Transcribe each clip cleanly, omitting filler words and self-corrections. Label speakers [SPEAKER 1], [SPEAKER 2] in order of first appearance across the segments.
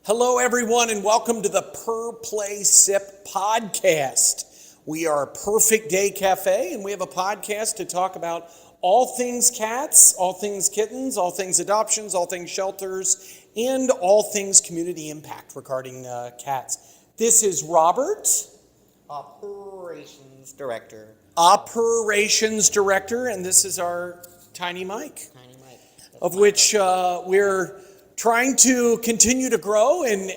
[SPEAKER 1] Hello, everyone, and welcome to the Purr Play Sip Podcast. We are a Perfect Day Cafe, and we have a podcast to talk about all things cats, all things kittens, all things adoptions, all things shelters, and all things community impact regarding cats. This is Robert,
[SPEAKER 2] Operations Director.
[SPEAKER 1] and this is our Tiny Mike, of which we're trying to continue to grow and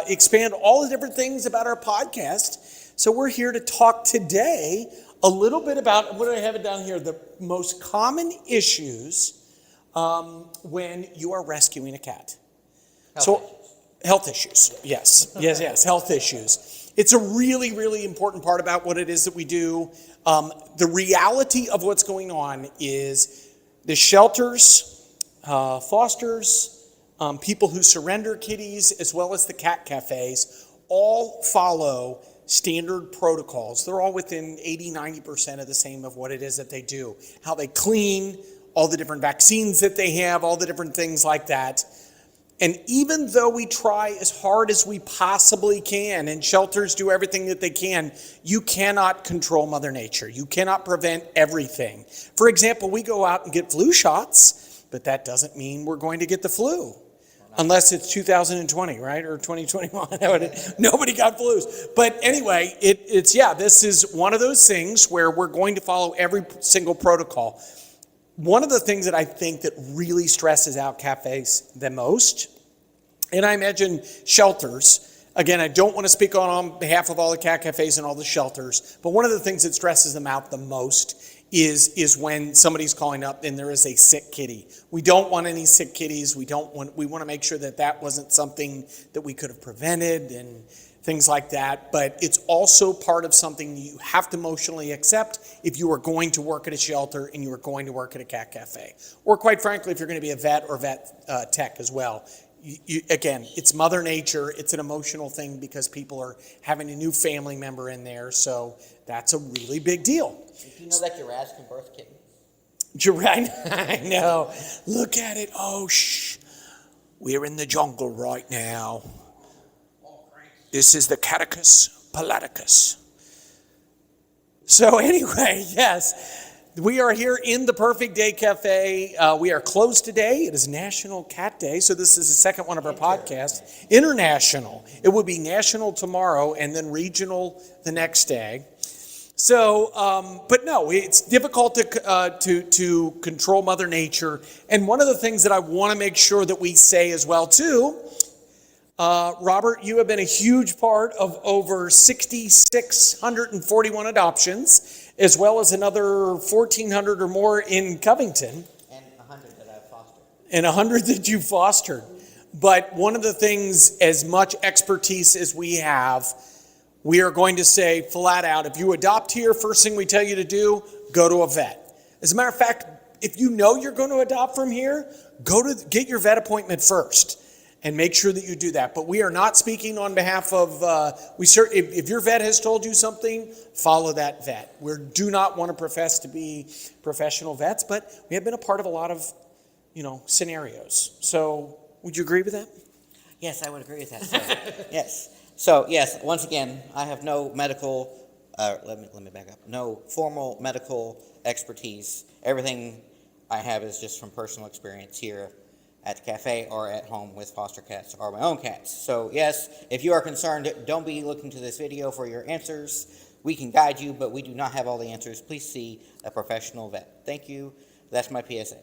[SPEAKER 1] expand all the different things about our podcast. So we're here to talk today a little bit about, what do I have it down here? The most common issues when you are rescuing a cat. Health issues. Yes, health issues. It's a really, really important part about what it is that we do. The reality of what's going on is the shelters, fosters, people who surrender kitties, as well as the cat cafes, all follow standard protocols. They're all within 80-90% of the same of what it is that they do. How they clean, all the different vaccines that they have, all the different things like that. And even though we try as hard as we possibly can, and shelters do everything that they can, you cannot control Mother Nature. You cannot prevent everything. For example, we go out and get flu shots, but that doesn't mean we're going to get the flu. Unless it's 2020, right? Or 2021. Nobody got flus. But anyway, this is one of those things where we're going to follow every single protocol. One of the things that I think that really stresses out cafes the most, and I imagine shelters, again, I don't want to speak on behalf of all the cat cafes and all the shelters, but one of the things that stresses them out the most is when somebody's calling up and there is a sick kitty. We don't want any sick kitties. We want to make sure that wasn't something that we could have prevented and things like that. But it's also part of something you have to emotionally accept if you are going to work at a shelter and you are going to work at a cat cafe. Or quite frankly, if you're going to be a vet or vet tech as well. Again, it's Mother Nature. It's an emotional thing because people are having a new family member in there. So that's a really big deal.
[SPEAKER 2] Did you know that giraffes can birth kittens?
[SPEAKER 1] I know. Look at it. Oh, shh. We're in the jungle right now. This is the Catechus pilaticus. So anyway, yes. We are here in the Perfect Day Cafe. We are closed today. It is National Cat Day, so this is the second one of our podcasts. International. It will be national tomorrow and then regional the next day. So, but no, it's difficult to control Mother Nature. And one of the things that I want to make sure that we say as well too, Robert, you have been a huge part of over 6,641 adoptions, as well as another 1,400 or more in Covington.
[SPEAKER 2] And 100 that I've fostered.
[SPEAKER 1] And 100 that you fostered. But one of the things, as much expertise as we have, we are going to say flat out, if you adopt here, first thing we tell you to do, go to a vet. As a matter of fact, if you know you're going to adopt from here, get your vet appointment first and make sure that you do that. But we are not speaking on behalf of, if your vet has told you something, follow that vet. We do not want to profess to be professional vets, but we have been a part of a lot of, scenarios. So would you agree with that?
[SPEAKER 2] Yes, I would agree with that. So, yes. So, yes, once again, I have no medical, let me back up, no formal medical expertise. Everything I have is just from personal experience here at the cafe or at home with foster cats or my own cats. So, yes, if you are concerned, don't be looking to this video for your answers. We can guide you, but we do not have all the answers. Please see a professional vet. Thank you. That's my PSA.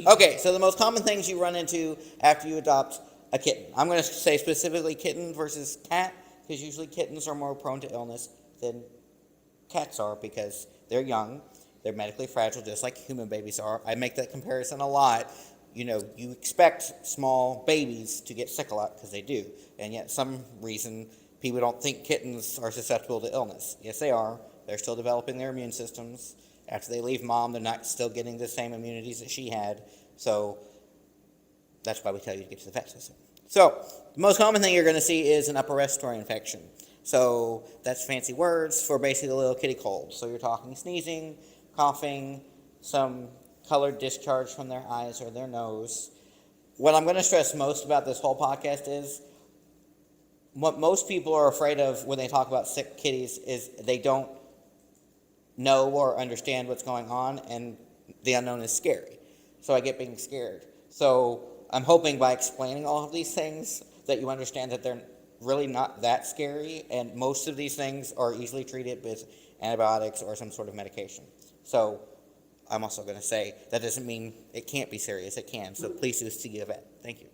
[SPEAKER 2] Okay, so the most common things you run into after you adopt a kitten. I'm going to say specifically kitten versus cat, because usually kittens are more prone to illness than cats are because they're young, they're medically fragile, just like human babies are. I make that comparison a lot. You expect small babies to get sick a lot because they do, and yet some reason people don't think kittens are susceptible to illness. Yes, they are. They're still developing their immune systems. After they leave mom, they're not still getting the same immunities that she had. So that's why we tell you to get to the vet system. So the most common thing you're going to see is an upper respiratory infection. So that's fancy words for basically a little kitty cold. So you're talking sneezing, coughing, some colored discharge from their eyes or their nose. what I'm going to stress most about this whole podcast is what most people are afraid of when they talk about sick kitties is they don't know or understand what's going on, and the unknown is scary. So I get being scared. So I'm hoping by explaining all of these things that you understand that they're really not that scary, and most of these things are easily treated with antibiotics or some sort of medication. So I'm also going to say that doesn't mean it can't be serious. It can. So please do see a vet. Thank you.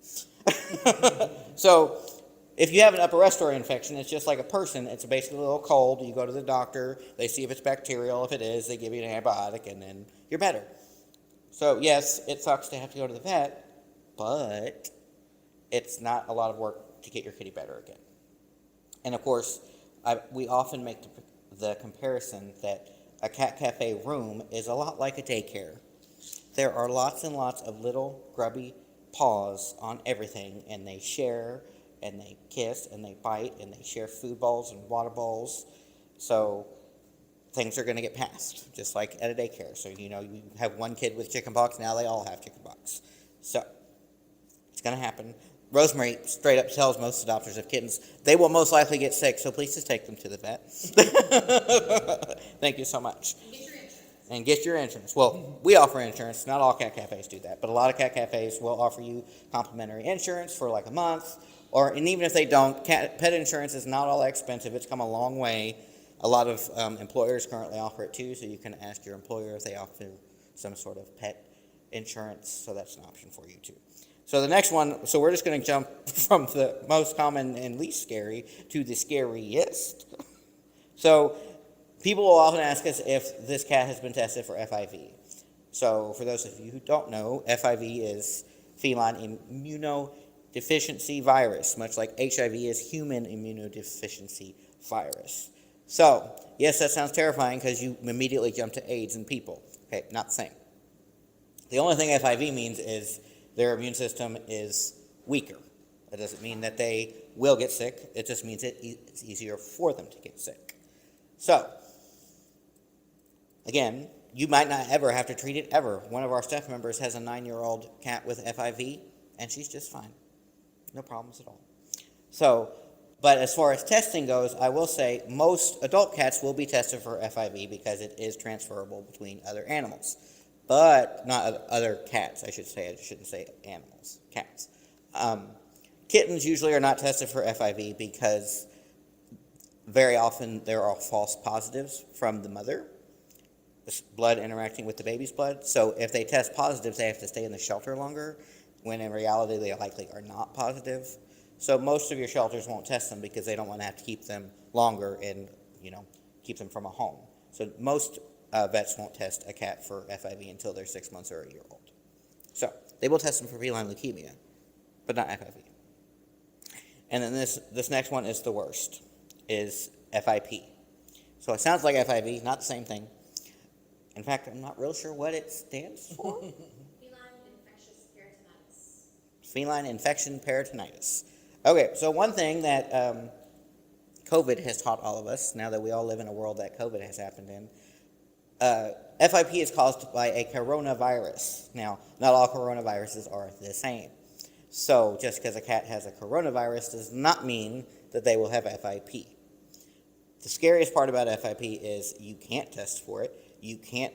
[SPEAKER 2] So if you have an upper respiratory infection, it's just like a person. It's basically a little cold. You go to the doctor. They see if it's bacterial. If it is, they give you an antibiotic, and then you're better. So yes, it sucks to have to go to the vet, but it's not a lot of work to get your kitty better again. And of course, we often make the comparison that a cat cafe room is a lot like a daycare. There are lots and lots of little grubby paws on everything, and they share, and they kiss, and they bite, and they share food bowls and water bowls. So things are going to get passed, just like at a daycare. So, you have one kid with chickenpox, now they all have chickenpox. So it's going to happen. Rosemary straight up tells most adopters of kittens they will most likely get sick, so please just take them to the vet. Thank you so much. And get your insurance. Well, we offer insurance. Not all cat cafes do that, but a lot of cat cafes will offer you complimentary insurance for like a month. And even if they don't, pet insurance is not all that expensive. It's come a long way. A lot of employers currently offer it too, so you can ask your employer if they offer some sort of pet insurance, so that's an option for you too. So the next one, so we're just going to jump from the most common and least scary to the scariest. So people will often ask us if this cat has been tested for FIV. So for those of you who don't know, FIV is feline immunodeficiency virus, much like HIV is human immunodeficiency virus. So, yes, that sounds terrifying because you immediately jump to AIDS in people. Okay, not the same. The only thing FIV means is their immune system is weaker. That doesn't mean that they will get sick. It just means it's easier for them to get sick. So, again, you might not ever have to treat it ever. One of our staff members has a 9-year-old cat with FIV, and she's just fine. No problems at all. So, but as far as testing goes, I will say most adult cats will be tested for FIV because it is transferable between other animals. But not other cats, I should say. I shouldn't say animals, cats. Kittens usually are not tested for FIV because very often there are false positives from the mother, the blood interacting with the baby's blood. So if they test positive, they have to stay in the shelter longer, when in reality they likely are not positive. So most of your shelters won't test them because they don't want to have to keep them longer and, keep them from a home. So most vets won't test a cat for FIV until they're 6 months or a year old. So they will test them for feline leukemia, but not FIV. And then this next one is the worst, is FIP. So it sounds like FIV, not the same thing. In fact, I'm not real sure what it stands for.
[SPEAKER 3] Feline infectious peritonitis.
[SPEAKER 2] Feline infection peritonitis. Okay, so one thing that COVID has taught all of us, now that we all live in a world that COVID has happened in, FIP is caused by a coronavirus. Now, not all coronaviruses are the same. So just because a cat has a coronavirus does not mean that they will have FIP. The scariest part about FIP is you can't test for it, you can't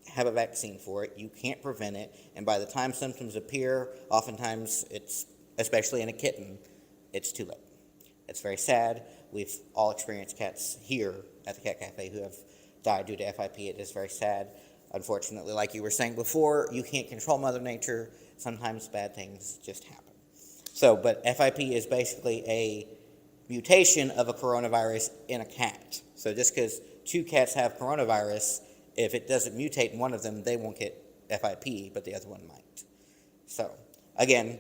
[SPEAKER 2] have a vaccine for it, you can't prevent it, and by the time symptoms appear, oftentimes it's, especially in a kitten, it's too late. It's very sad. We've all experienced cats here at the Cat Cafe who have died due to FIP. It is very sad. Unfortunately, like you were saying before, you can't control Mother Nature. Sometimes bad things just happen. So, but FIP is basically a mutation of a coronavirus in a cat. So just because 2 cats have coronavirus, if it doesn't mutate in one of them, they won't get FIP, but the other one might. So, again,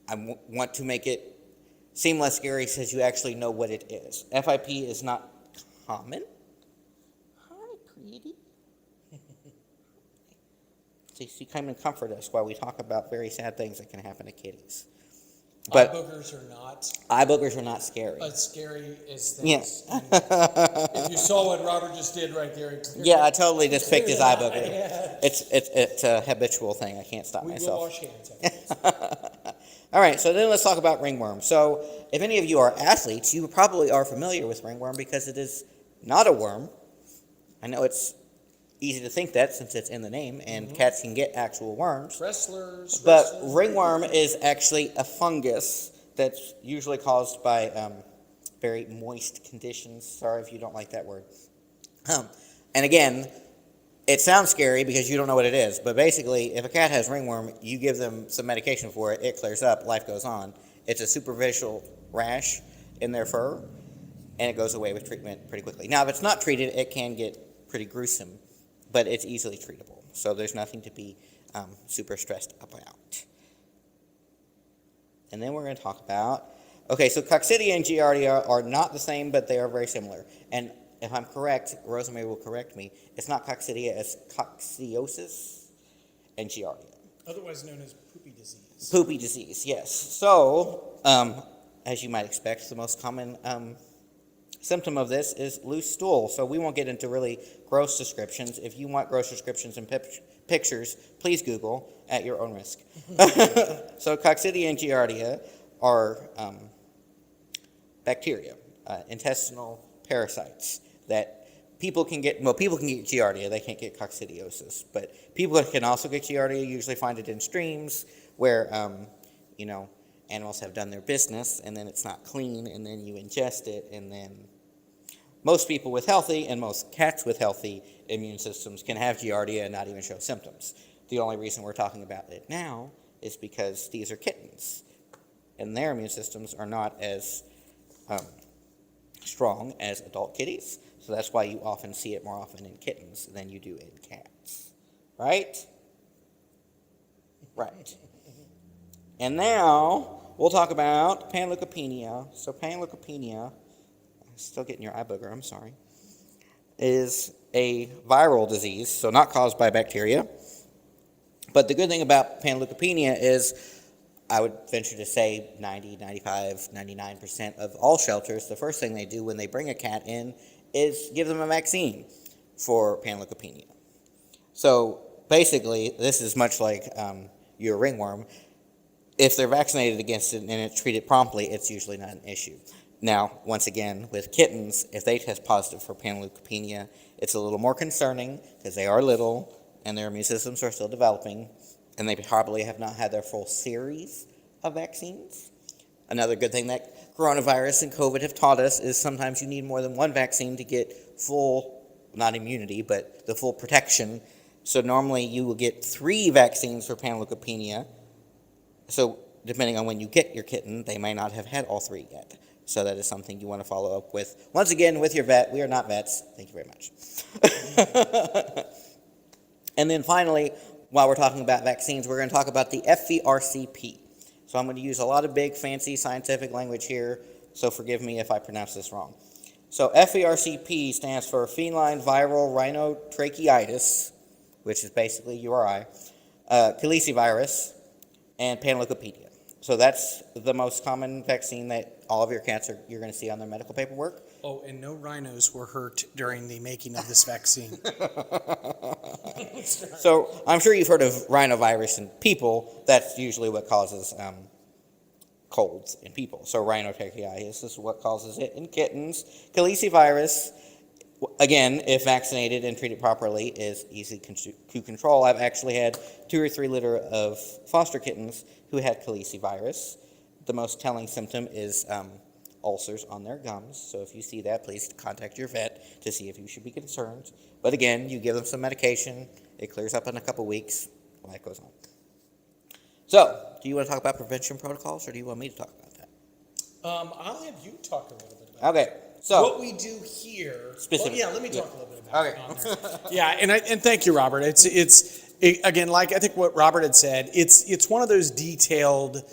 [SPEAKER 2] I want to make it seem less scary since you actually know what it is. FIP is not common. Hi, pretty. So you come and comfort us while we talk about very sad things that can happen to kitties. But
[SPEAKER 1] eye boogers are not
[SPEAKER 2] eye boogers are not scary.
[SPEAKER 1] as scary as
[SPEAKER 2] Yeah.
[SPEAKER 1] things. If you saw what Robert just did right there, it cleared
[SPEAKER 2] Yeah, I totally just picked his eye booger.
[SPEAKER 1] Yeah.
[SPEAKER 2] It's a habitual thing. I can't stop
[SPEAKER 1] We will
[SPEAKER 2] myself.
[SPEAKER 1] wash hands after this.
[SPEAKER 2] All right, so then let's talk about ringworm. So if any of you are athletes, you probably are familiar with ringworm because it is not a worm. I know it's easy to think that since it's in the name, and cats can get actual worms.
[SPEAKER 1] Wrestlers.
[SPEAKER 2] But ringworm is actually a fungus that's usually caused by very moist conditions. Sorry if you don't like that word. And again, it sounds scary because you don't know what it is. But basically, if a cat has ringworm, you give them some medication for it, it clears up, life goes on. It's a superficial rash in their fur, and it goes away with treatment pretty quickly. Now, if it's not treated, it can get pretty gruesome, but it's easily treatable. So there's nothing to be super stressed about. And then we're going to talk about, okay, so coccidia and giardia are not the same, but they are very similar. And if I'm correct, Rosemary will correct me, it's not coccidia, it's coccidiosis and giardia.
[SPEAKER 1] Otherwise known as poopy disease.
[SPEAKER 2] Poopy disease, yes. So, as you might expect, the most common symptom of this is loose stool. So we won't get into really gross descriptions. If you want gross descriptions and pictures, please Google at your own risk. So coccidia and giardia are bacteria, intestinal parasites that people can get. Well, people can get giardia. They can't get coccidiosis, but people can also get giardia. Usually find it in streams where animals have done their business, and then it's not clean, and then you ingest it, and then most people with healthy and most cats with healthy immune systems can have giardia and not even show symptoms. The only reason we're talking about it now is because these are kittens, and their immune systems are not as strong as adult kitties, so that's why you often see it more often in kittens than you do in cats. Right? Right. And now we'll talk about panleukopenia. So panleukopenia, still getting your eye booger, I'm sorry, is a viral disease, so not caused by bacteria. But the good thing about panleukopenia is, I would venture to say 90, 95, 99% of all shelters, the first thing they do when they bring a cat in is give them a vaccine for panleukopenia. So basically, this is much like your ringworm. If they're vaccinated against it and it's treated promptly, it's usually not an issue. Now, once again, with kittens, if they test positive for panleukopenia, it's a little more concerning because they are little and their immune systems are still developing, and they probably have not had their full series of vaccines. Another good thing that coronavirus and COVID have taught us is sometimes you need more than one vaccine to get full, not immunity, but the full protection. So normally you will get 3 vaccines for panleukopenia. So depending on when you get your kitten, they may not have had all 3 yet. So that is something you want to follow up with. Once again, with your vet. We are not vets. Thank you very much. And then finally, while we're talking about vaccines, we're going to talk about the FVRCP. So I'm going to use a lot of big, fancy scientific language here, so forgive me if I pronounce this wrong. So FVRCP stands for feline viral rhinotracheitis, which is basically URI, calicivirus, and panleukopenia. So that's the most common vaccine that all of your cats you're going to see on their medical paperwork.
[SPEAKER 1] Oh, and no rhinos were hurt during the making of this vaccine.
[SPEAKER 2] So I'm sure you've heard of rhinovirus in people. That's usually what causes colds in people. So rhinotracheitis is what causes it in kittens. Calicivirus, again, if vaccinated and treated properly, is easy to control. I've actually had 2 or 3 litter of foster kittens who had calicivirus. The most telling symptom is ulcers on their gums. So if you see that, please contact your vet to see if you should be concerned. But again, you give them some medication. It clears up in a couple weeks. Life goes on. So, do you want to talk about prevention protocols, or do you want me to talk about that?
[SPEAKER 1] I'll have you talk a little bit about
[SPEAKER 2] Okay. So
[SPEAKER 1] what we do here.
[SPEAKER 2] Specific.
[SPEAKER 1] Well, yeah, let me talk a little bit about
[SPEAKER 2] Okay.
[SPEAKER 1] it on there. Yeah, and thank you, Robert. It's again, like I think what Robert had said, it's one of those detailed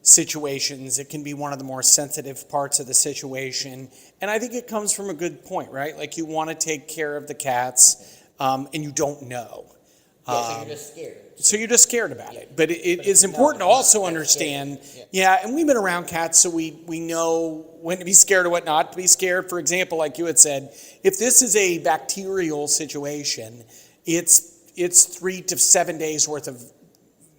[SPEAKER 1] situations. It can be one of the more sensitive parts of the situation, and I think it comes from a good point, right? Like you want to take care of the cats, and you don't know.
[SPEAKER 2] So you're just scared.
[SPEAKER 1] So you're just scared about it. But it
[SPEAKER 2] But
[SPEAKER 1] is
[SPEAKER 2] you know
[SPEAKER 1] important to
[SPEAKER 2] it's not
[SPEAKER 1] also
[SPEAKER 2] that
[SPEAKER 1] understand,
[SPEAKER 2] scary.
[SPEAKER 1] yeah, and we've been around cats, so we know when to be scared or what not to be scared. For example, like you had said, if this is a bacterial situation, it's 3 to 7 days worth of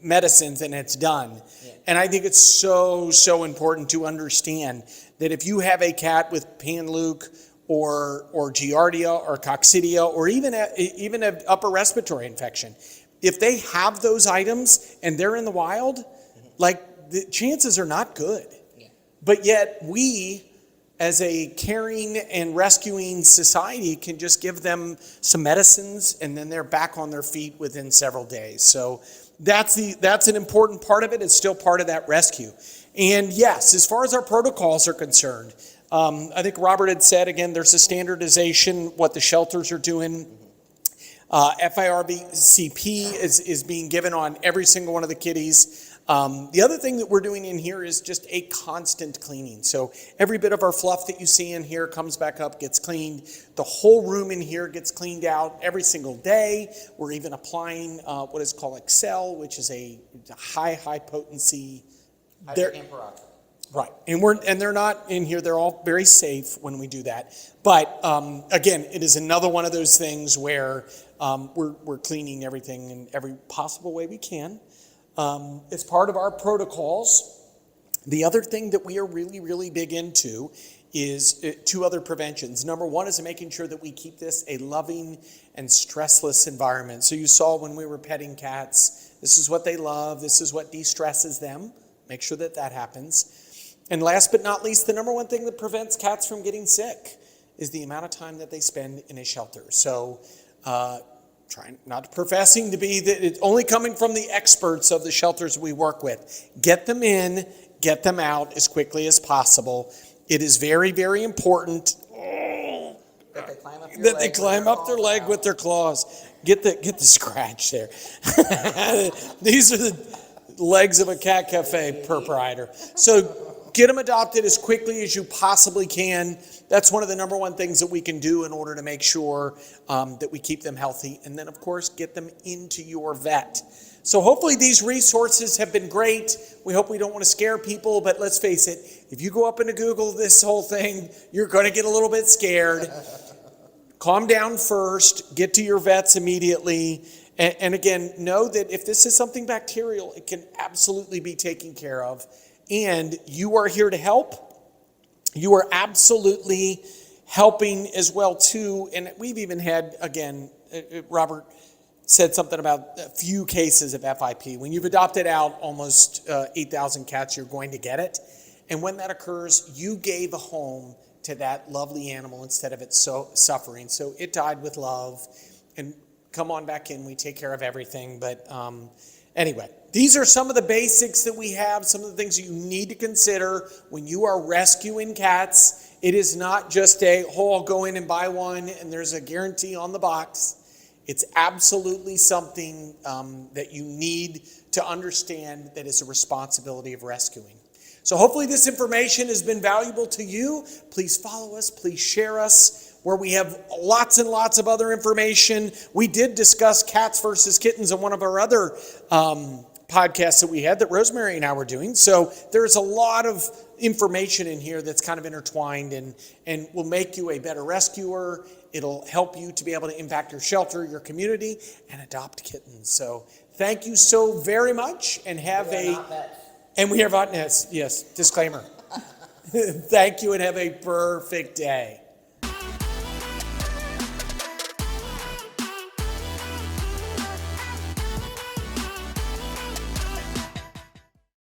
[SPEAKER 1] medicines and it's done.
[SPEAKER 2] Yeah.
[SPEAKER 1] And I think it's so important to understand that if you have a cat with Pan-Luc or Giardia or Coccidia or even an upper respiratory infection, if they have those items and they're in the wild, like the chances are not good.
[SPEAKER 2] Yeah.
[SPEAKER 1] But yet we, as a caring and rescuing society, can just give them some medicines and then they're back on their feet within several days. So that's an important part of it. It's still part of that rescue. And yes, as far as our protocols are concerned, I think Robert had said, again, there's a standardization, what the shelters are doing. FIRBCP is being given on every single one of the kitties. The other thing that we're doing in here is just a constant cleaning. So every bit of our fluff that you see in here comes back up, gets cleaned. The whole room in here gets cleaned out every single day. We're even applying what is called Excel, which is a high potency.
[SPEAKER 2] Hydrogen peroxide.
[SPEAKER 1] Right, and they're not in here. They're all very safe when we do that. But again, it is another one of those things where we're cleaning everything in every possible way we can. It's part of our protocols. The other thing that we are really big into is 2 other preventions. Number 1 is making sure that we keep this a loving and stressless environment. So you saw when we were petting cats, this is what they love. This is what de-stresses them. Make sure that happens. And last but not least, the number 1 thing that prevents cats from getting sick is the amount of time that they spend in a shelter. So trying not professing to be that it's only coming from the experts of the shelters we work with. Get them in, get them out as quickly as possible. It is very important
[SPEAKER 2] That they climb up your
[SPEAKER 1] that
[SPEAKER 2] leg
[SPEAKER 1] they
[SPEAKER 2] with
[SPEAKER 1] climb
[SPEAKER 2] their
[SPEAKER 1] up their
[SPEAKER 2] claws
[SPEAKER 1] leg
[SPEAKER 2] out.
[SPEAKER 1] with their claws. Get the scratch there. These are the legs of a cat cafe proprietor. So get them adopted as quickly as you possibly can. That's one of the number 1 things that we can do in order to make sure that we keep them healthy. And then, of course, get them into your vet. So hopefully these resources have been great. We hope we don't want to scare people, but let's face it, if you go up into Google this whole thing, you're going to get a little bit scared. Calm down first, get to your vets immediately. And again, know that if this is something bacterial, it can absolutely be taken care of. And you are here to help. You are absolutely helping as well, too. And we've even had, again, Robert said something about a few cases of FIP. When you've adopted out almost 8,000 cats, you're going to get it. And when that occurs, you gave a home to that lovely animal instead of it suffering. So it died with love. And come on back in, we take care of everything. But anyway, these are some of the basics that we have, some of the things you need to consider when you are rescuing cats. It is not just I'll go in and buy one and there's a guarantee on the box. It's absolutely something that you need to understand that is a responsibility of rescuing. So hopefully this information has been valuable to you. Please follow us, please share us, where we have lots and lots of other information. We did discuss cats versus kittens in one of our other podcasts that we had that Rosemary and I were doing. So there's a lot of information in here that's kind of intertwined and will make you a better rescuer. It'll help you to be able to impact your shelter, your community, and adopt kittens. So thank you so very much, and have and we are not, yes, disclaimer. Thank you, and have a perfect day.